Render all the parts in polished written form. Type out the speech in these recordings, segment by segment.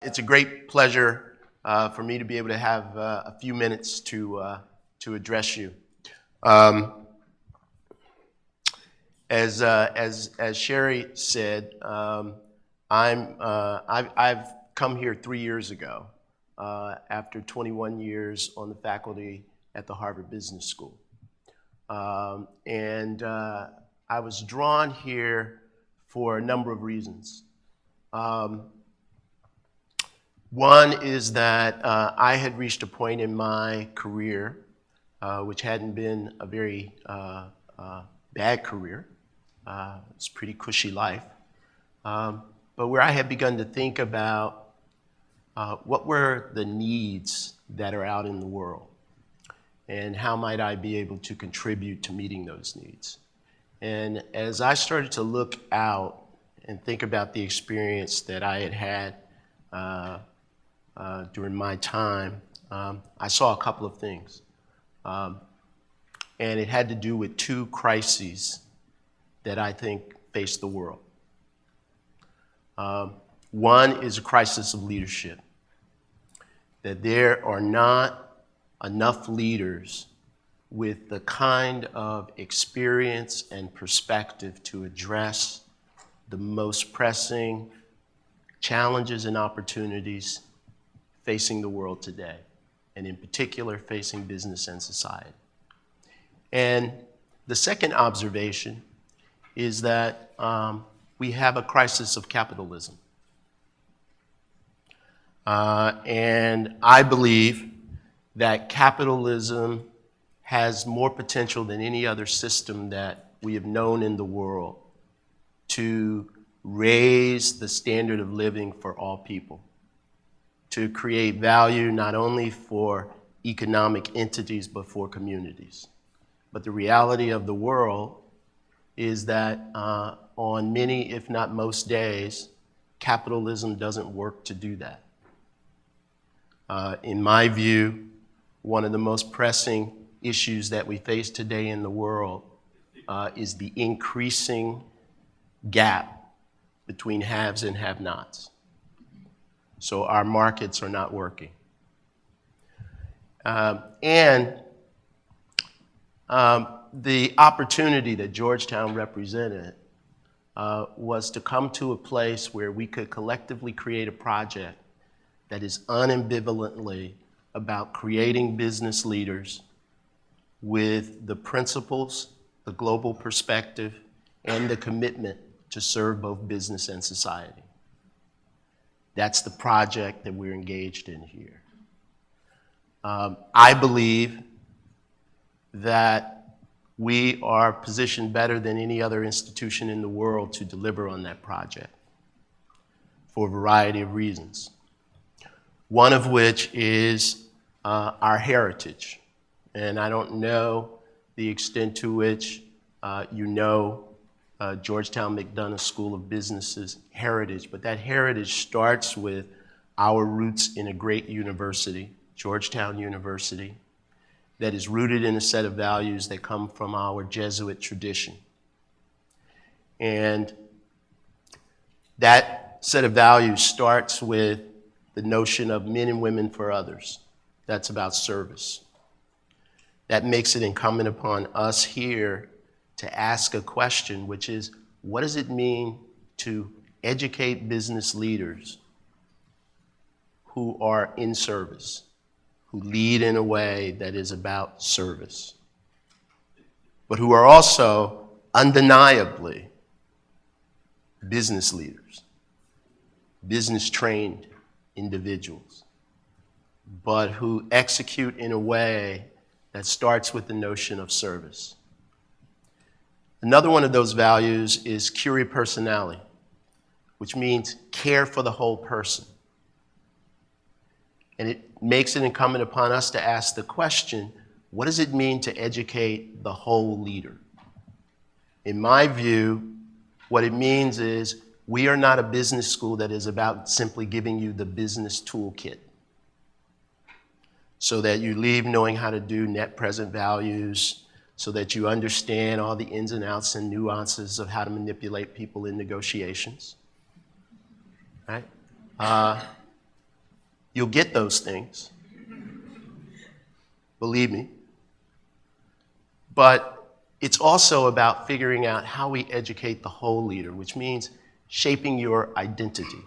It's a great pleasure for me to be able to have a few minutes to address you. As Sherry said, I've come here 3 years ago after 21 years on the faculty at the Harvard Business School. And I was drawn here for a number of reasons. One is that I had reached a point in my career, which hadn't been a very bad career. It's a pretty cushy life. But where I had begun to think about what were the needs that are out in the world, and how might I be able to contribute to meeting those needs. And as I started to look out and think about the experience that I had had during my time, I saw a couple of things. And it had to do with two crises that I think face the world. One is a crisis of leadership, that there are not enough leaders with the kind of experience and perspective to address the most pressing challenges and opportunities facing the world today, and in particular facing business and society. And the second observation is that we have a crisis of capitalism. And I believe that capitalism has more potential than any other system that we have known in the world to raise the standard of living for all people, to create value not only for economic entities but for communities. But the reality of the world is that on many, if not most days, capitalism doesn't work to do that. In my view, one of the most pressing issues that we face today in the world is the increasing gap between haves and have-nots. So our markets are not working. And the opportunity that Georgetown represented was to come to a place where we could collectively create a project that is unambivalently about creating business leaders with the principles, the global perspective, and the commitment to serve both business and society. That's the project that we're engaged in here. I believe that we are positioned better than any other institution in the world to deliver on that project for a variety of reasons. One of which is our heritage. And I don't know the extent to which you know Georgetown McDonough School of Business's heritage, but that heritage starts with our roots in a great university, Georgetown University, that is rooted in a set of values that come from our Jesuit tradition. And that set of values starts with the notion of men and women for others. That's about service. That makes it incumbent upon us here to ask a question, which is, what does it mean to educate business leaders who are in service, who lead in a way that is about service, but who are also undeniably business leaders, business-trained individuals, but who execute in a way that starts with the notion of service. Another one of those values is curia personali, which means care for the whole person. And it makes it incumbent upon us to ask the question, what does it mean to educate the whole leader? In my view, what it means is we are not a business school that is about simply giving you the business toolkit so that you leave knowing how to do net present values, so that you understand all the ins and outs and nuances of how to manipulate people in negotiations, right? You'll get those things, believe me. But it's also about figuring out how we educate the whole leader, which means shaping your identity,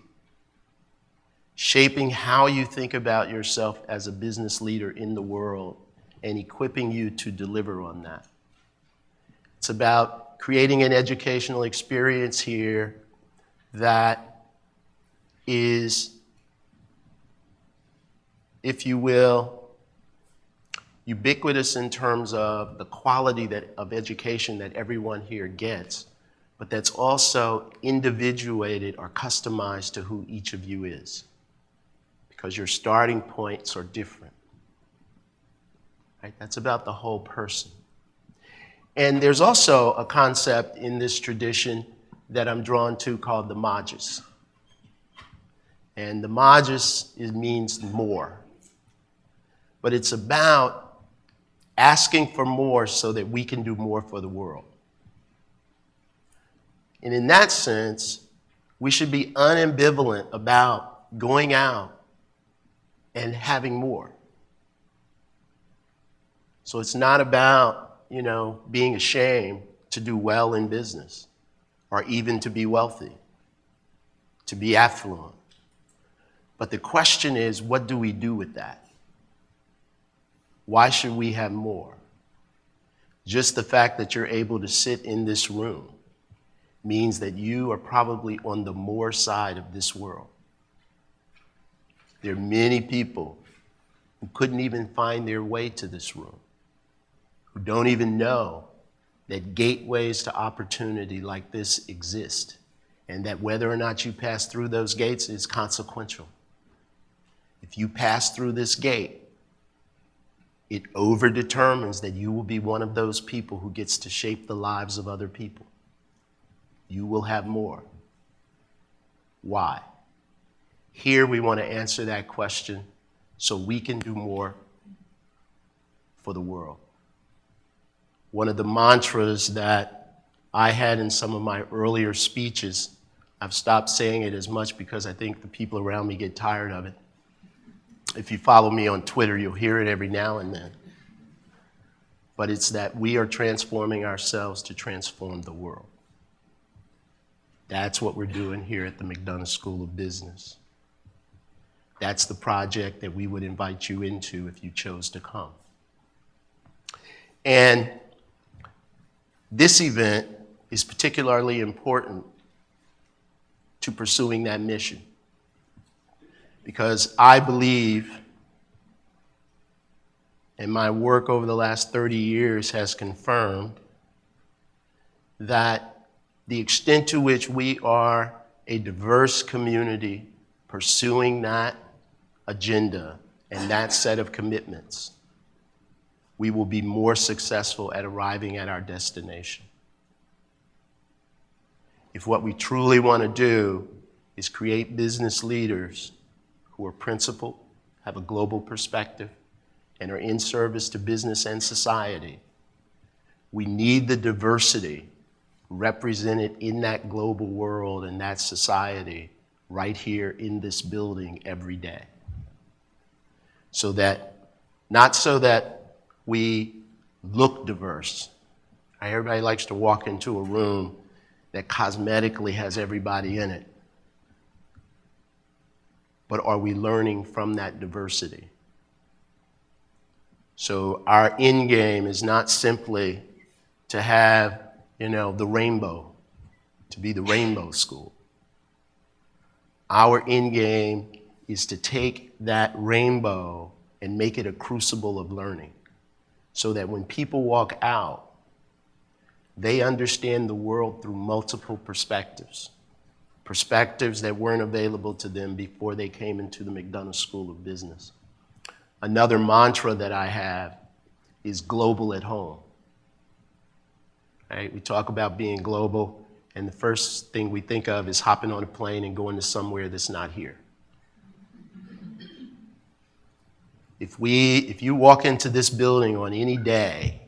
shaping how you think about yourself as a business leader in the world, and equipping you to deliver on that. It's about creating an educational experience here that is, if you will, ubiquitous in terms of the quality of education that everyone here gets, but that's also individuated or customized to who each of you is, because your starting points are different. Right? That's about the whole person. And there's also a concept in this tradition that I'm drawn to called the Majas. And the Majas means more. But it's about asking for more so that we can do more for the world. And in that sense, we should be unambivalent about going out and having more. So it's not about, being ashamed to do well in business or even to be wealthy, to be affluent. But the question is, what do we do with that? Why should we have more? Just the fact that you're able to sit in this room means that you are probably on the more side of this world. There are many people who couldn't even find their way to this room, who don't even know that gateways to opportunity like this exist, and that whether or not you pass through those gates is consequential. If you pass through this gate, it overdetermines that you will be one of those people who gets to shape the lives of other people. You will have more. Why? Here we want to answer that question so we can do more for the world. One of the mantras that I had in some of my earlier speeches, I've stopped saying it as much because I think the people around me get tired of it. If you follow me on Twitter, you'll hear it every now and then. But it's that we are transforming ourselves to transform the world. That's what we're doing here at the McDonough School of Business. That's the project that we would invite you into if you chose to come. And this event is particularly important to pursuing that mission, because I believe, and my work over the last 30 years has confirmed, that the extent to which we are a diverse community pursuing that agenda and that set of commitments, we will be more successful at arriving at our destination. If what we truly want to do is create business leaders who are principled, have a global perspective, and are in service to business and society, we need the diversity represented in that global world and that society right here in this building every day. So that, not so that we look diverse. Everybody likes to walk into a room that cosmetically has everybody in it. But are we learning from that diversity? So our end game is not simply to have, the rainbow, to be the rainbow school. Our end game is to take that rainbow and make it a crucible of learning, so that when people walk out, they understand the world through multiple perspectives, perspectives that weren't available to them before they came into the McDonough School of Business. Another mantra that I have is global at home. Right? We talk about being global, and the first thing we think of is hopping on a plane and going to somewhere that's not here. If you walk into this building on any day,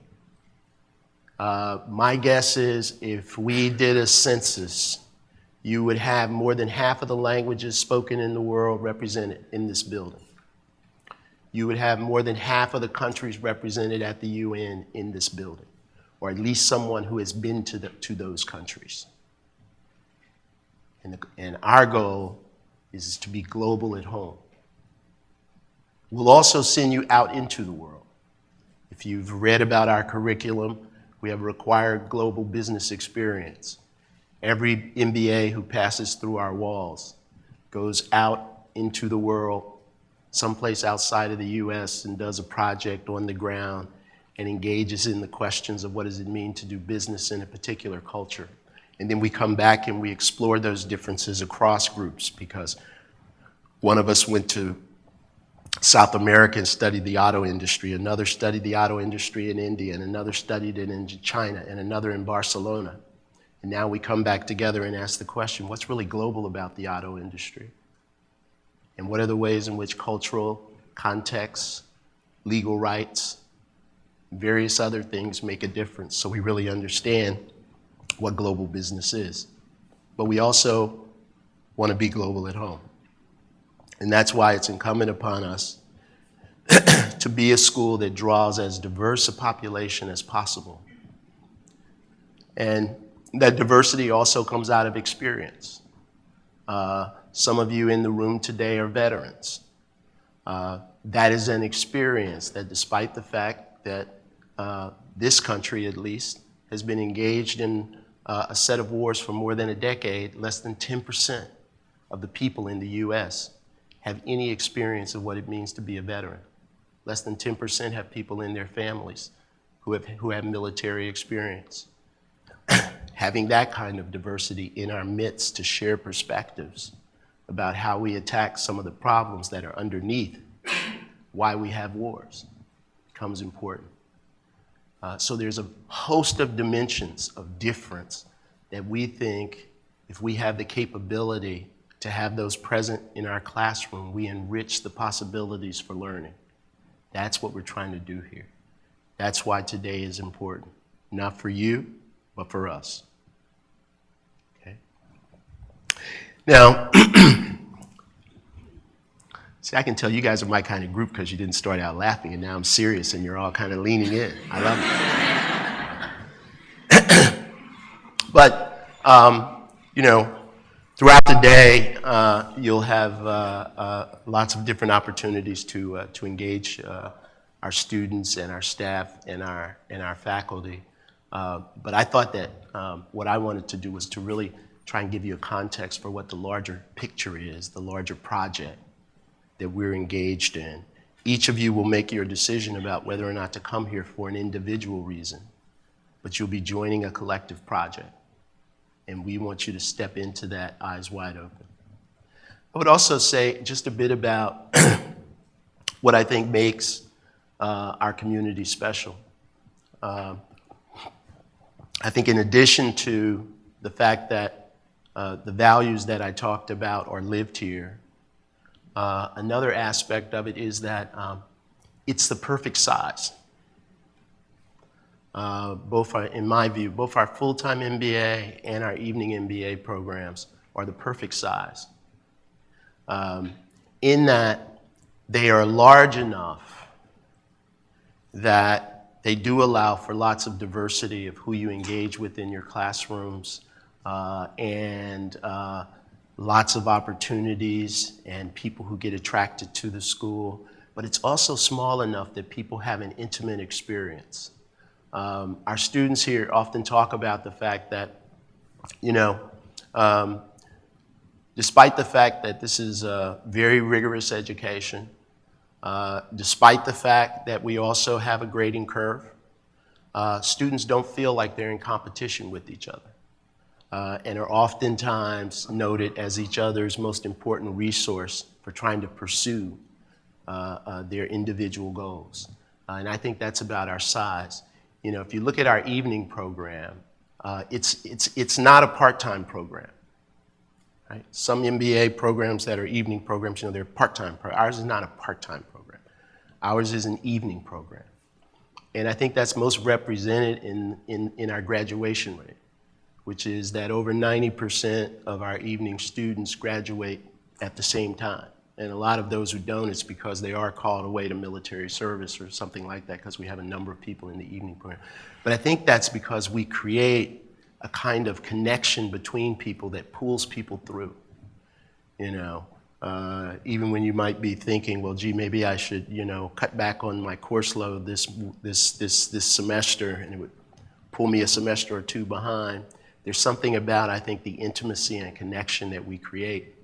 my guess is if we did a census, you would have more than half of the languages spoken in the world represented in this building. you would have more than half of the countries represented at the UN in this building, or at least someone who has been to those countries. And our goal is to be global at home. We'll also send you out into the world. If you've read about our curriculum, we have a required global business experience. Every MBA who passes through our walls goes out into the world, someplace outside of the US, and does a project on the ground and engages in the questions of what does it mean to do business in a particular culture. And then we come back and we explore those differences across groups, because one of us went to South America and studied the auto industry, another studied the auto industry in India, and another studied it in China, and another in Barcelona. And now we come back together and ask the question, what's really global about the auto industry? And what are the ways in which cultural contexts, legal rights, various other things make a difference, so we really understand what global business is. But we also want to be global at home. And that's why it's incumbent upon us to be a school that draws as diverse a population as possible. And that diversity also comes out of experience. Some of you in the room today are veterans. That is an experience that, despite the fact that this country, at least, has been engaged in a set of wars for more than a decade, less than 10% of the people in the US have any experience of what it means to be a veteran. Less than 10% have people in their families who have military experience. Having that kind of diversity in our midst to share perspectives about how we attack some of the problems that are underneath why we have wars becomes important. So there's a host of dimensions of difference that we think, if we have the capability to have those present in our classroom, we enrich the possibilities for learning. That's what we're trying to do here. That's why today is important. Not for you, but for us. Okay? Now, see, I can tell you guys are my kind of group because you didn't start out laughing, and now I'm serious and you're all kind of leaning in. I love it. But, you know, throughout the day, you'll have lots of different opportunities to engage our students and our staff and our faculty. But I thought that what I wanted to do was to really try and give you a context for what the larger picture is, the larger project that we're engaged in. Each of you will make your decision about whether or not to come here for an individual reason, but you'll be joining a collective project. And we want you to step into that eyes wide open. I would also say just a bit about what I think makes our community special. I think in addition to the fact that the values that I talked about are lived here, another aspect of it is that it's the perfect size. In my view, both our full-time MBA and our evening MBA programs are the perfect size. In that they are large enough that they do allow for lots of diversity of who you engage with in your classrooms, and lots of opportunities and people who get attracted to the school. But it's also small enough that people have an intimate experience. Our students here often talk about the fact that, you know, despite the fact that this is a very rigorous education, despite the fact that we also have a grading curve, students don't feel like they're in competition with each other, and are oftentimes noted as each other's most important resource for trying to pursue their individual goals. And I think that's about our size. You know, if you look at our evening program, it's not a part-time program, right? Some MBA programs that are evening programs, you know, they're part-time. Ours is not a part-time program. Ours is an evening program. And I think that's most represented in our graduation rate, which is that over 90% of our evening students graduate at the same time. And a lot of those who don't, it's because they are called away to military service or something like that, because we have a number of people in the evening program. But I think that's because we create a kind of connection between people that pulls people through. You know, even when you might be thinking, well, gee, maybe I should, you know, cut back on my course load this semester, and it would pull me a semester or two behind. There's something about, I think, the intimacy and connection that we create,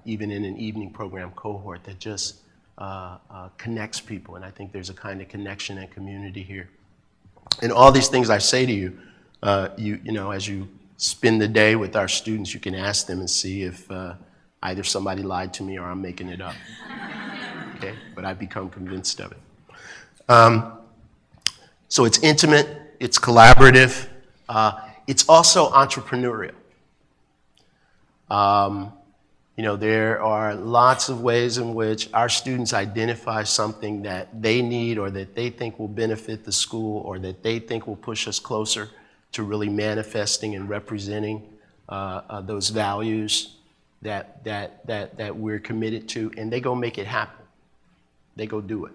even in an evening program cohort, that just connects people. And I think there's a kind of connection and community here. And all these things I say to you, you know, as you spend the day with our students, you can ask them and see if either somebody lied to me or I'm making it up. Okay? But I've become convinced of it. So it's intimate, it's collaborative, it's also entrepreneurial. You know, there are lots of ways in which our students identify something that they need or that they think will benefit the school or that they think will push us closer to really manifesting and representing those values that we're committed to, and they go make it happen. They go do it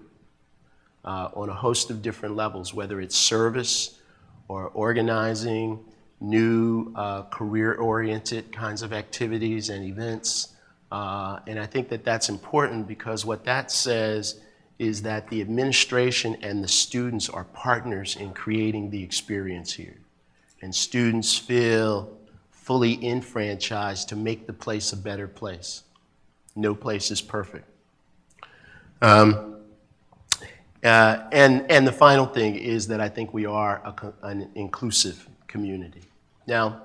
on a host of different levels, whether it's service or organizing, new career-oriented kinds of activities and events. And I think that that's important, because what that says is that the administration and the students are partners in creating the experience here. And students feel fully enfranchised to make the place a better place. No place is perfect. And the final thing is that I think we are an inclusive community. Now,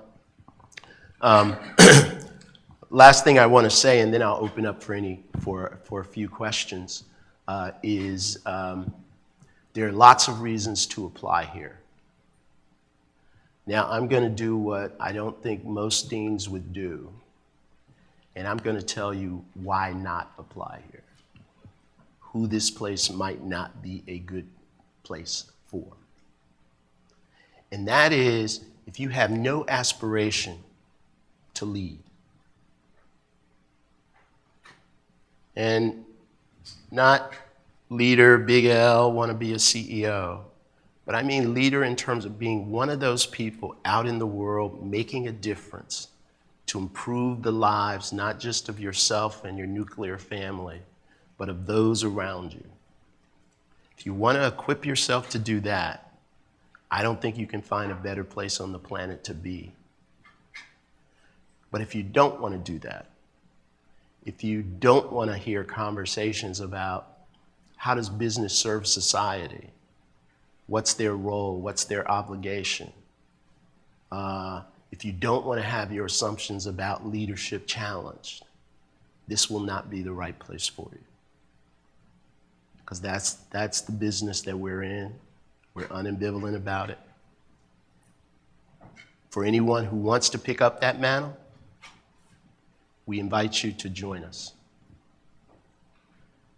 last thing I want to say, and then I'll open up for a few questions, is there are lots of reasons to apply here. Now, I'm going to do what I don't think most deans would do, and I'm going to tell you why not apply here, who this place might not be a good place for. And that is, if you have no aspiration to lead. And not leader, big L, want to be a CEO, but I mean leader in terms of being one of those people out in the world making a difference to improve the lives, not just of yourself and your nuclear family, but of those around you. If you want to equip yourself to do that, I don't think you can find a better place on the planet to be. But if you don't want to do that, if you don't want to hear conversations about how does business serve society, what's their role, what's their obligation, if you don't want to have your assumptions about leadership challenged, this will not be the right place for you. Because that's the business that we're in. We're unambivalent about it. For anyone who wants to pick up that mantle, we invite you to join us.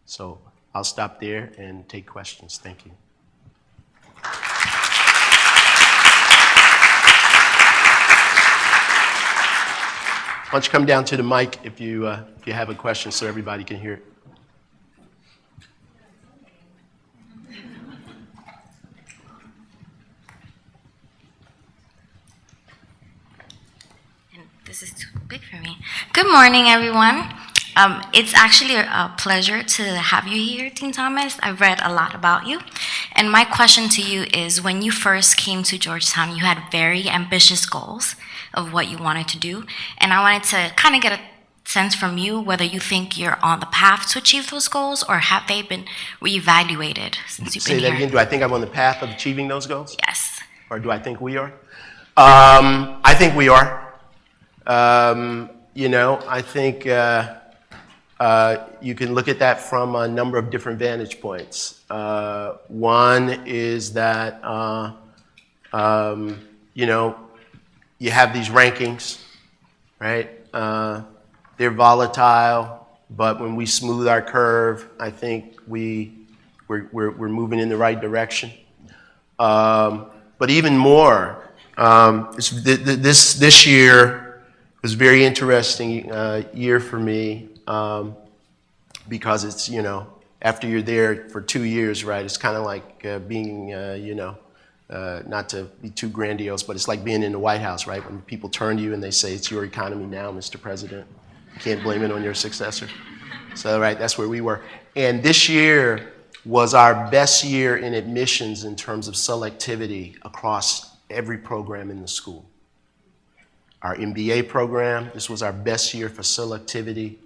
So I'll stop there and take questions. Thank you. Why don't you come down to the mic if you have a question so everybody can hear it. This is too big for me. Good morning, everyone. It's actually a pleasure to have you here, Dean Thomas. I've read a lot about you. And my question to you is, when you first came to Georgetown, you had very ambitious goals of what you wanted to do. And I wanted to kind of get a sense from you whether you think you're on the path to achieve those goals, or have they been reevaluated since you've been here? Say that again. Do I think I'm on the path of achieving those goals? Yes. Or do I think we are? I think we are. You know, I think you can look at that from a number of different vantage points. One is that, you know, you have these rankings, right? They're volatile, but when we smooth our curve, I think we're moving in the right direction. But even more, this year was a very interesting year for me because it's, you know, after you're there for 2 years, right, it's kind of like being, you know, not to be too grandiose, but it's like being in the White House, right? When people turn to you and they say, it's your economy now, Mr. President. You can't blame it on your successor. So, right, that's where we were. And this year was our best year in admissions in terms of selectivity across every program in the school. Our MBA program, this was our best year for selectivity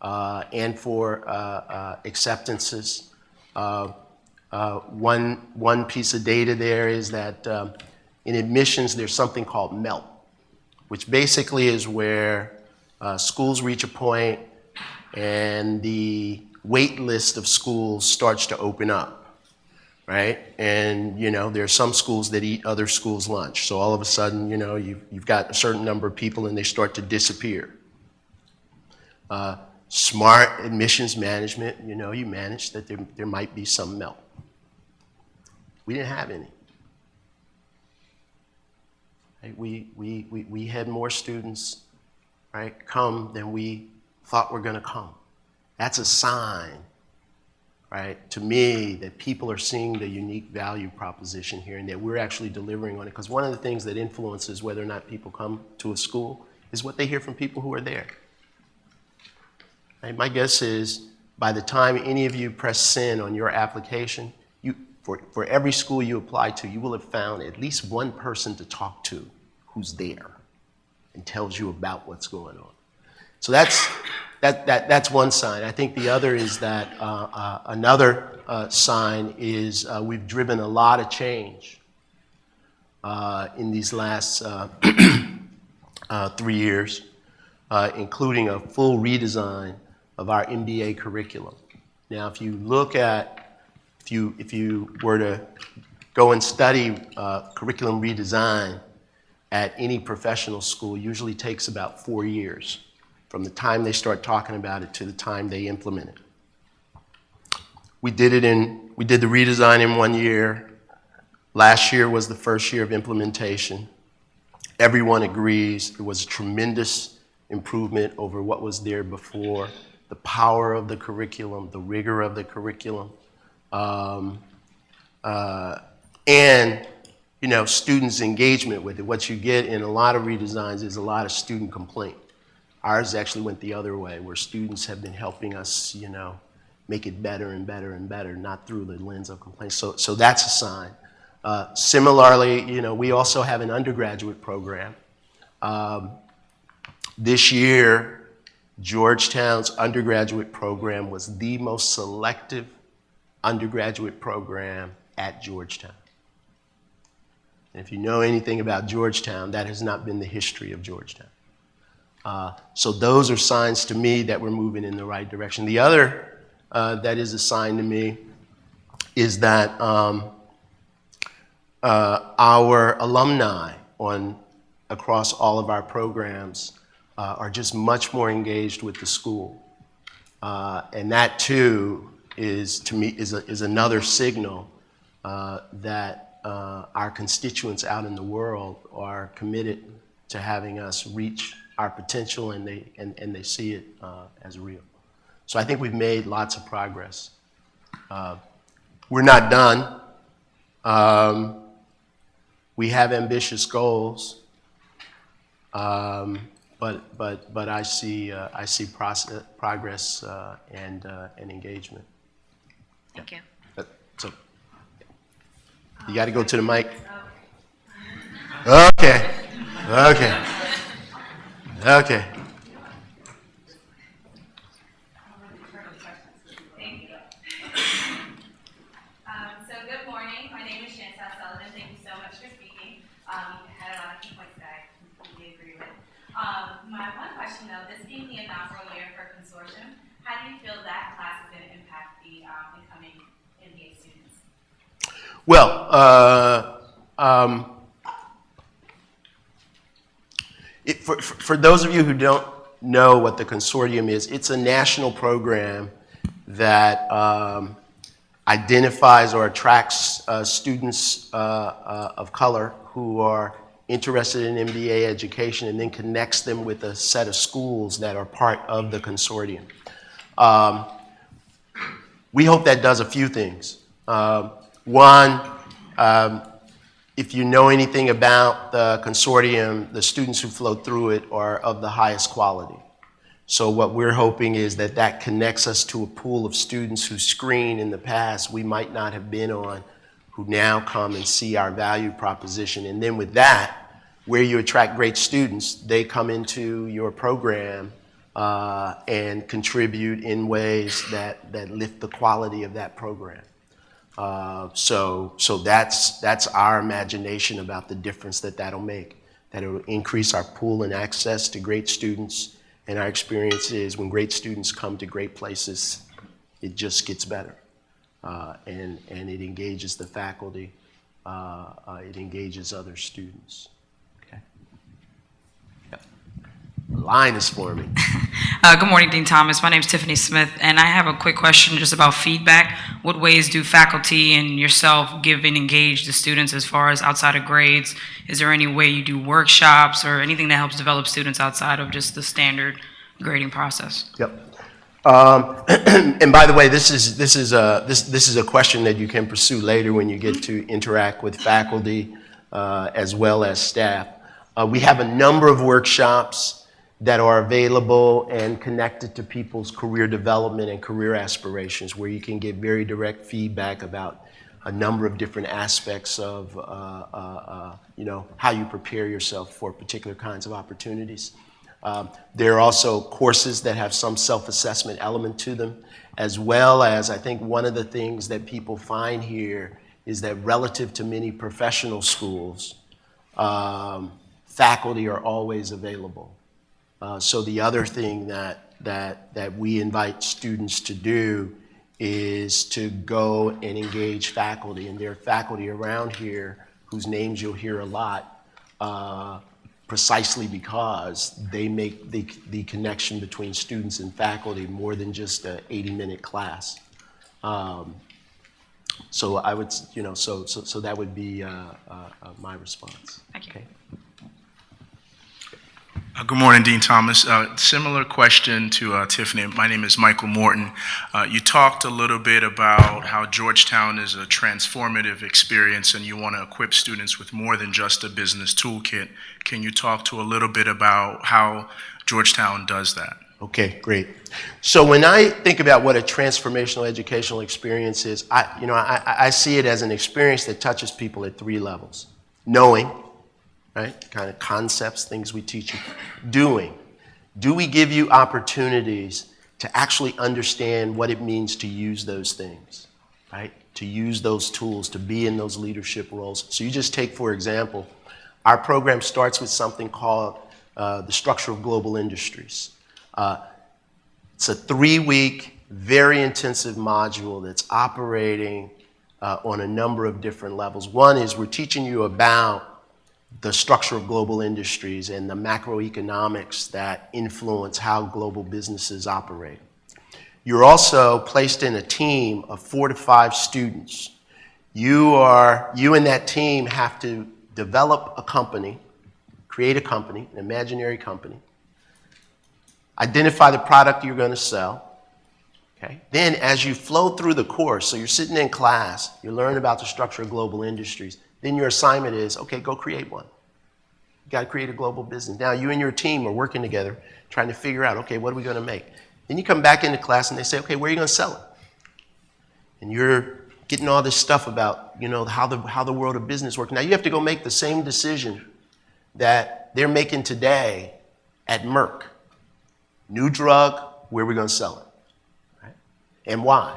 and for acceptances. One piece of data there is that in admissions, there's something called MELT, which basically is where schools reach a point and the wait list of schools starts to open up, right? And, you know, there are some schools that eat other schools' lunch. So all of a sudden, you know, you've got a certain number of people and they start to disappear. Smart admissions management, you know, you manage that there might be some melt. We didn't have any. Right? We had more students, right, come than we thought were going to come. That's a sign, right, to me that people are seeing the unique value proposition here and that we're actually delivering on it. Because one of the things that influences whether or not people come to a school is what they hear from people who are there. Right? My guess is by the time any of you press send on your application, for every school you apply to, you will have found at least one person to talk to who's there and tells you about what's going on. So that's one sign. I think the other is that another sign is we've driven a lot of change in these last 3 years, including a full redesign of our MBA curriculum. Now, if you look at, if you were to go and study curriculum redesign at any professional school, usually takes about 4 years from the time they start talking about it to the time they implement it. We did the redesign in 1 year. Last year was the first year of implementation. Everyone agrees it was a tremendous improvement over what was there before. The power of the curriculum, the rigor of the curriculum, and, you know, students' engagement with it. What you get in a lot of redesigns is a lot of student complaint. Ours actually went the other way, where students have been helping us, you know, make it better and better and better, not through the lens of complaints. So that's a sign. Similarly, you know, we also have an undergraduate program. This year, Georgetown's undergraduate program was the most selective undergraduate program at Georgetown. And if you know anything about Georgetown, that has not been the history of Georgetown. So those are signs to me that we're moving in the right direction. The other that is a sign to me is that our alumni across all of our programs are just much more engaged with the school. And that too is, to me, is another signal that our constituents out in the world are committed to having us reach our potential, and they see it as real. So I think we've made lots of progress. We're not done. We have ambitious goals, but I see progress and engagement. Thank you. So you got to go to the mic. Okay. Okay. Okay. So good morning. My name is Chantal Sullivan. Thank you so much for speaking. You had a lot of key points that I completely agree with. My one question though, this being the inaugural year for consortium, how do you feel that class is going to impact the incoming MBA students? Well, for those of you who don't know what the consortium is, it's a national program that identifies or attracts students of color who are interested in MBA education and then connects them with a set of schools that are part of the consortium. We hope that does a few things. One, if you know anything about the consortium, the students who flow through it are of the highest quality. So what we're hoping is that that connects us to a pool of students who screen in the past we might not have been on, who now come and see our value proposition. And then with that, where you attract great students, they come into your program and contribute in ways that lift the quality of that program. So that's our imagination about the difference that'll make, that it'll increase our pool and access to great students. And our experience is when great students come to great places, it just gets better. And it engages the faculty, it engages other students. Okay. Yep. The line is forming. Good morning, Dean Thomas. My name is Tiffany Smith, and I have a quick question just about feedback. What ways do faculty and yourself give and engage the students as far as outside of grades? Is there any way you do workshops or anything that helps develop students outside of just the standard grading process? Yep. And by the way, this is a question that you can pursue later when you get to interact with faculty as well as staff. We have a number of workshops that are available and connected to people's career development and career aspirations, where you can get very direct feedback about a number of different aspects of how you prepare yourself for particular kinds of opportunities. There are also courses that have some self-assessment element to them, as well as I think one of the things that people find here is that relative to many professional schools, faculty are always available. So the other thing that we invite students to do is to go and engage faculty. And there are faculty around here whose names you'll hear a lot, precisely because they make the connection between students and faculty more than just an 80-minute class. So I would, so that would be my response. Thank you. Okay. Good morning, Dean Thomas. Similar question to Tiffany. My name is Michael Morton. You talked a little bit about how Georgetown is a transformative experience and you want to equip students with more than just a business toolkit. Can you talk to a little bit about how Georgetown does that? Okay, great. So when I think about what a transformational educational experience is, I see it as an experience that touches people at three levels. Knowing, right? Kind of concepts, things we teach you. Doing. Do we give you opportunities to actually understand what it means to use those things, right? To use those tools, to be in those leadership roles. So you just take, for example, our program starts with something called the Structure of Global Industries. It's a 3-week, very intensive module that's operating on a number of different levels. One is we're teaching you about the structure of global industries and the macroeconomics that influence how global businesses operate. You're also placed in a team of 4 to 5 students. You and that team have to develop a company, create a company, an imaginary company, identify the product you're going to sell. Okay. Then as you flow through the course, so you're sitting in class, you learn about the structure of global industries, then your assignment is, okay, go create one. You got to create a global business. Now you and your team are working together, trying to figure out, okay, what are we going to make? Then you come back into class and they say, okay, where are you going to sell it? And you're getting all this stuff about, how the world of business works. Now you have to go make the same decision that they're making today at Merck. New drug, where are we going to sell it? Right? And why?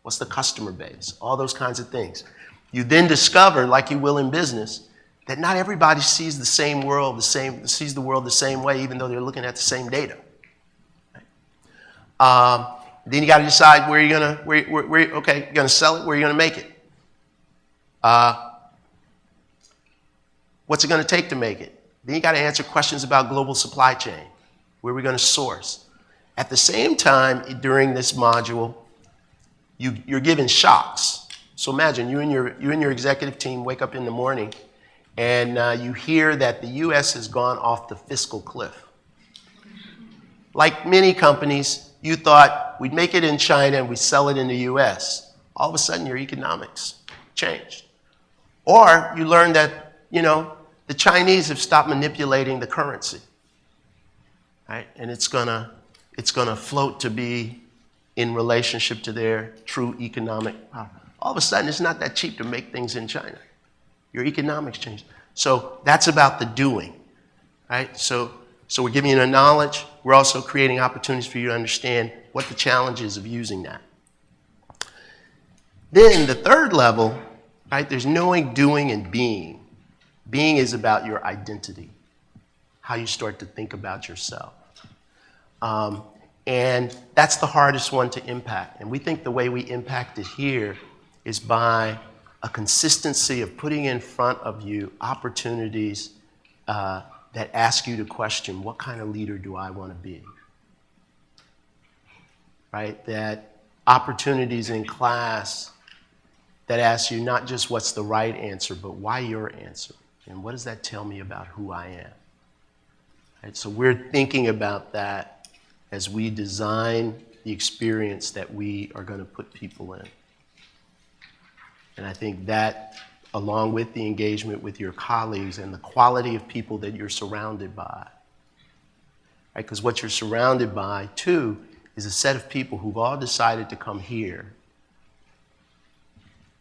What's the customer base? All those kinds of things. You then discover, like you will in business, that not everybody sees the world the same way, even though they're looking at the same data. Right? Then you got to decide where you're gonna, you're gonna sell it, where you're gonna make it. What's it gonna take to make it? Then you got to answer questions about global supply chain. Where are we gonna source? At the same time, during this module, you're given shocks. So imagine you and your executive team wake up in the morning and you hear that the U.S. has gone off the fiscal cliff. Like many companies, you thought we'd make it in China and we sell it in the US. All of a sudden, your economics changed. Or you learned that, the Chinese have stopped manipulating the currency, right? And it's gonna float to be in relationship to their true economic power. All of a sudden, it's not that cheap to make things in China. Your economics change. So that's about the doing, right? So we're giving you the knowledge. We're also creating opportunities for you to understand what the challenge is of using that. Then the third level, right, there's knowing, doing, and being. Being is about your identity, how you start to think about yourself. And that's the hardest one to impact. And we think the way we impact it here is by a consistency of putting in front of you opportunities that ask you to question, what kind of leader do I want to be? Right? That opportunities in class that ask you not just what's the right answer, but why your answer? And what does that tell me about who I am? Right? So we're thinking about that as we design the experience that we are going to put people in. And I think that, along with the engagement with your colleagues and the quality of people that you're surrounded by, right? Because what you're surrounded by, too, is a set of people who've all decided to come here,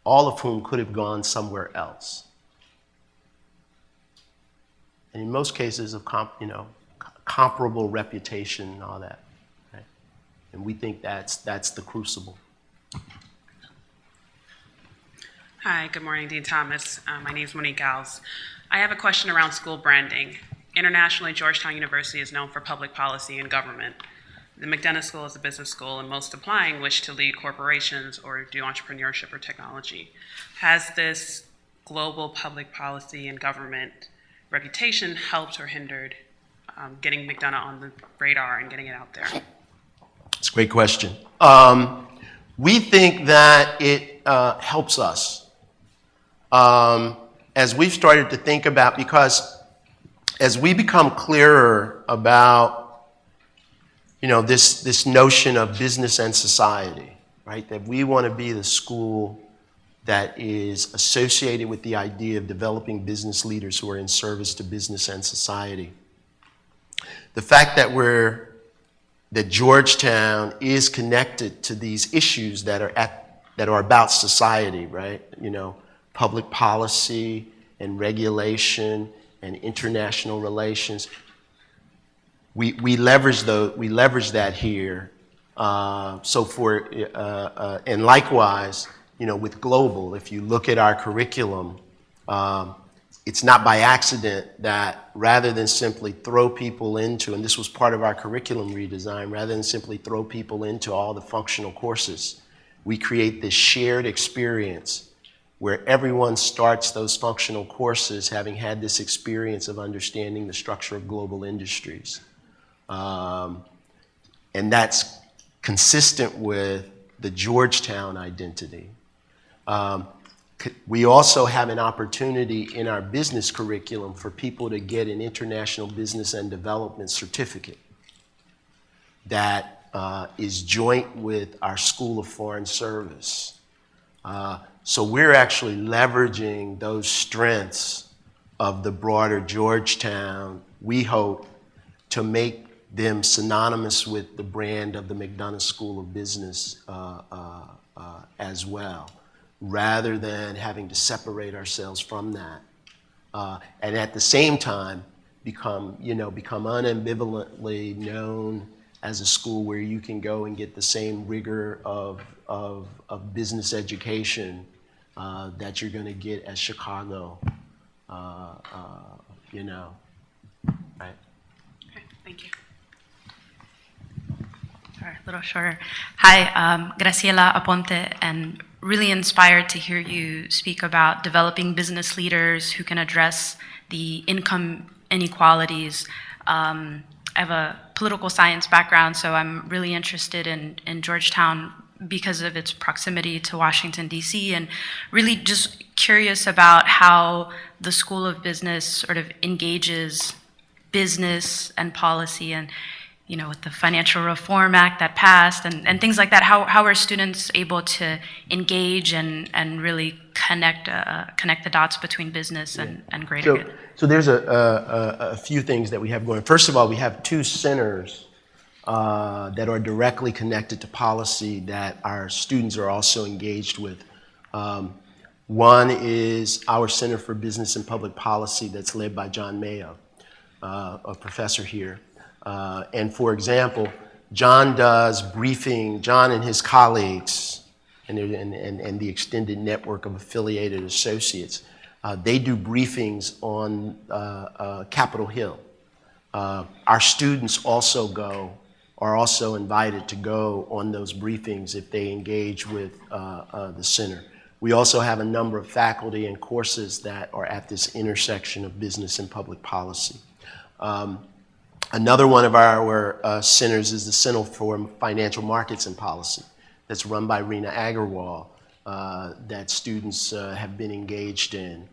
all of whom could have gone somewhere else. And in most cases of comparable reputation and all that. Right? And we think that's the crucible. Hi, good morning, Dean Thomas. My name is Monique Gals. I have a question around school branding. Internationally, Georgetown University is known for public policy and government. The McDonough School is a business school, and most applying wish to lead corporations or do entrepreneurship or technology. Has this global public policy and government reputation helped or hindered getting McDonough on the radar and getting it out there? It's a great question. We think that it helps us. As we've started to think about, because as we become clearer about this notion of business and society, right? That we want to be the school that is associated with the idea of developing business leaders who are in service to business and society. The fact that Georgetown is connected to these issues that are about society, right? Public policy and regulation and international relations. We leverage that here. And likewise, with global, if you look at our curriculum, it's not by accident that rather than simply throw people into, and this was part of our curriculum redesign, rather than simply throw people into all the functional courses, we create this shared experience where everyone starts those functional courses having had this experience of understanding the structure of global industries. And that's consistent with the Georgetown identity. We also have an opportunity in our business curriculum for people to get an International Business and Development Certificate that is joint with our School of Foreign Service. So we're actually leveraging those strengths of the broader Georgetown, we hope, to make them synonymous with the brand of the McDonough School of Business as well, rather than having to separate ourselves from that. And at the same time, become unambivalently known as a school where you can go and get the same rigor of business education that you're going to get at Chicago, right? Okay, thank you. Sorry, a little shorter. Hi, Graciela Aponte, and really inspired to hear you speak about developing business leaders who can address the income inequalities. I have a political science background, so I'm really interested in Georgetown because of its proximity to Washington, D.C., and really just curious about how the School of Business sort of engages business and policy. And you know, with the Financial Reform Act that passed and things like that, how are students able to engage and really connect the dots between business and greater good? So there's a few things that we have going. First of all, we have 2 centers that are directly connected to policy that our students are also engaged with. One is our Center for Business and Public Policy that's led by John Mayo, a professor here. And for example, John does briefing, John and his colleagues and the extended network of affiliated associates, they do briefings on Capitol Hill. Our students are also invited to go on those briefings if they engage with the center. We also have a number of faculty and courses that are at this intersection of business and public policy. Another one of our centers is the Center for Financial Markets and Policy that's run by Reena Agarwal that students have been engaged in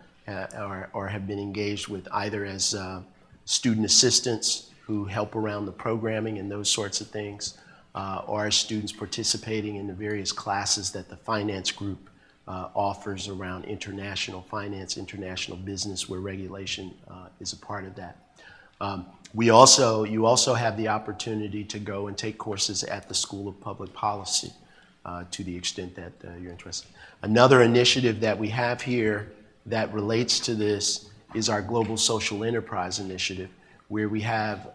or have been engaged with either as student assistants who help around the programming and those sorts of things, or as students participating in the various classes that the finance group offers around international finance, international business, where regulation is a part of that. You also have the opportunity to go and take courses at the School of Public Policy to the extent that you're interested. Another initiative that we have here that relates to this is our Global Social Enterprise Initiative, where we have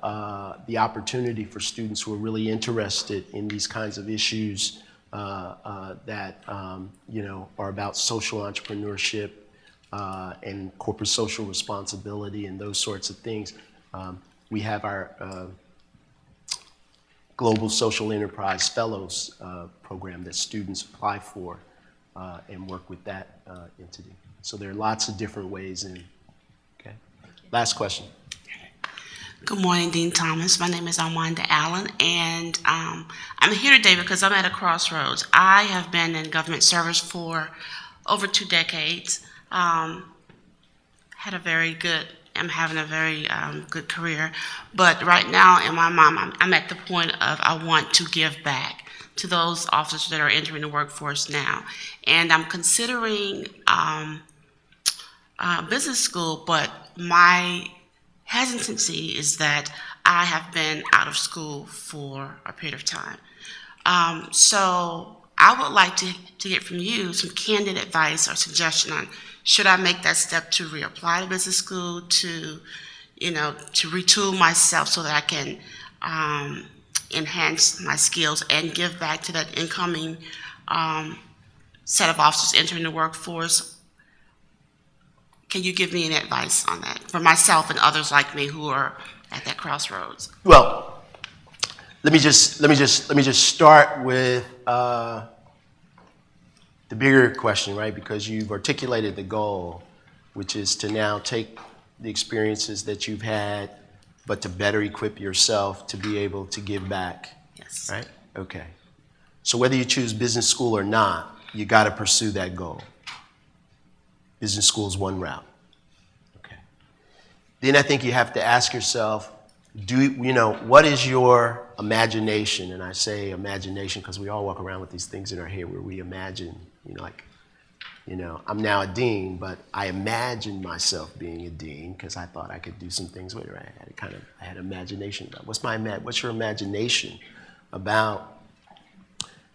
the opportunity for students who are really interested in these kinds of issues that are about social entrepreneurship and corporate social responsibility and those sorts of things. We have our Global Social Enterprise Fellows program that students apply for and work with that entity. So there are lots of different ways in. Okay. Last question. Good morning, Dean Thomas. My name is Armanda Allen, and I'm here today because I'm at a crossroads. I have been in government service for over 2 decades. I'm having a very good career, but right now in my mind, I'm at the point of I want to give back to those officers that are entering the workforce now, and I'm considering business school, but my hesitancy is that I have been out of school for a period of time. So I would like to get from you some candid advice or suggestion on should I make that step to reapply to business school, to retool myself so that I can enhance my skills and give back to that incoming set of officers entering the workforce. Can you give me any advice on that for myself and others like me who are at that crossroads? Well, let me just start with the bigger question, right? Because you've articulated the goal, which is to now take the experiences that you've had, but to better equip yourself to be able to give back. Yes. Right? Okay. So whether you choose business school or not, you got to pursue that goal. Business school is one route. Okay. Then I think you have to ask yourself, what is your imagination? And I say imagination because we all walk around with these things in our head where we imagine, I'm now a dean, but I imagined myself being a dean because I thought I could do some things with it. I had imagination about what's your imagination about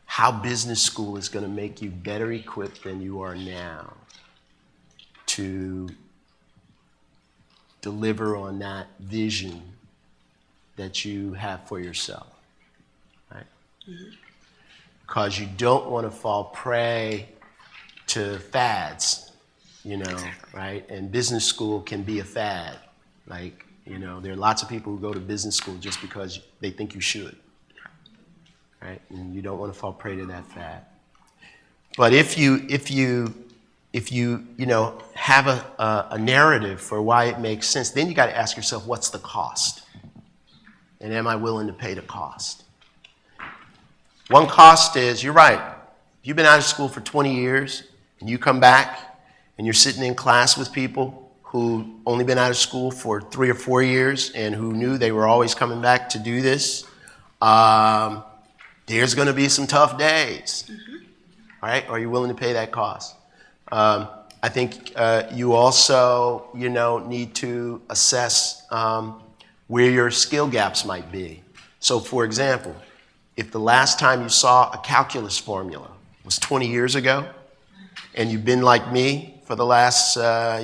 how business school is going to make you better equipped than you are now to deliver on that vision that you have for yourself, right? Because you don't want to fall prey to fads, Exactly. right? And business school can be a fad. There are lots of people who go to business school just because they think you should, right? And you don't want to fall prey to that fad. But if you have a narrative for why it makes sense, then you got to ask yourself, what's the cost? And am I willing to pay the cost? One cost is, you're right, if you've been out of school for 20 years and you come back and you're sitting in class with people who only been out of school for 3 or 4 years and who knew they were always coming back to do this, There's going to be some tough days. All right? Are you willing to pay that cost? I think you also, need to assess where your skill gaps might be. So, for example, if the last time you saw a calculus formula was 20 years ago, and you've been like me for the last, at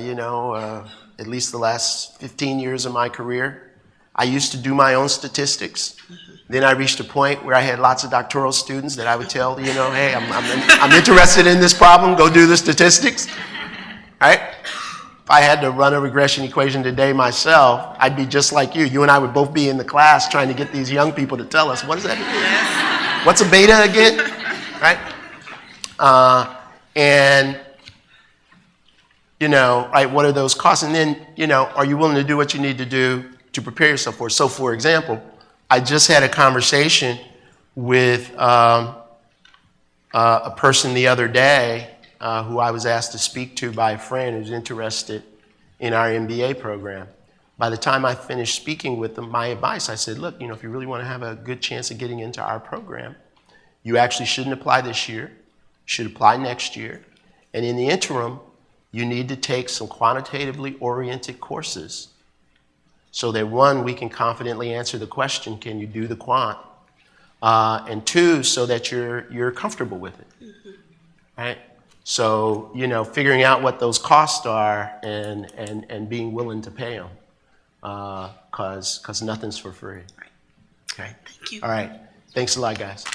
least the last 15 years of my career, I used to do my own statistics. Then I reached a point where I had lots of doctoral students that I would tell, hey, I'm interested in this problem, go do the statistics, right? If I had to run a regression equation today myself, I'd be just like you. You and I would both be in the class trying to get these young people to tell us, what is that? What's a beta again, right? Right, what are those costs? And then, are you willing to do what you need to do to prepare yourself for it? So, for example, I just had a conversation with a person the other day who I was asked to speak to by a friend who's interested in our MBA program. By the time I finished speaking with them, my advice, I said, look, if you really want to have a good chance of getting into our program, you actually shouldn't apply this year. You should apply next year. And in the interim, you need to take some quantitatively oriented courses so that, one, we can confidently answer the question, can you do the quant? And two, so that you're comfortable with it, right? So, figuring out what those costs are and being willing to pay them, because nothing's for free. Right. Okay? Thank you. All right. Thanks a lot, guys.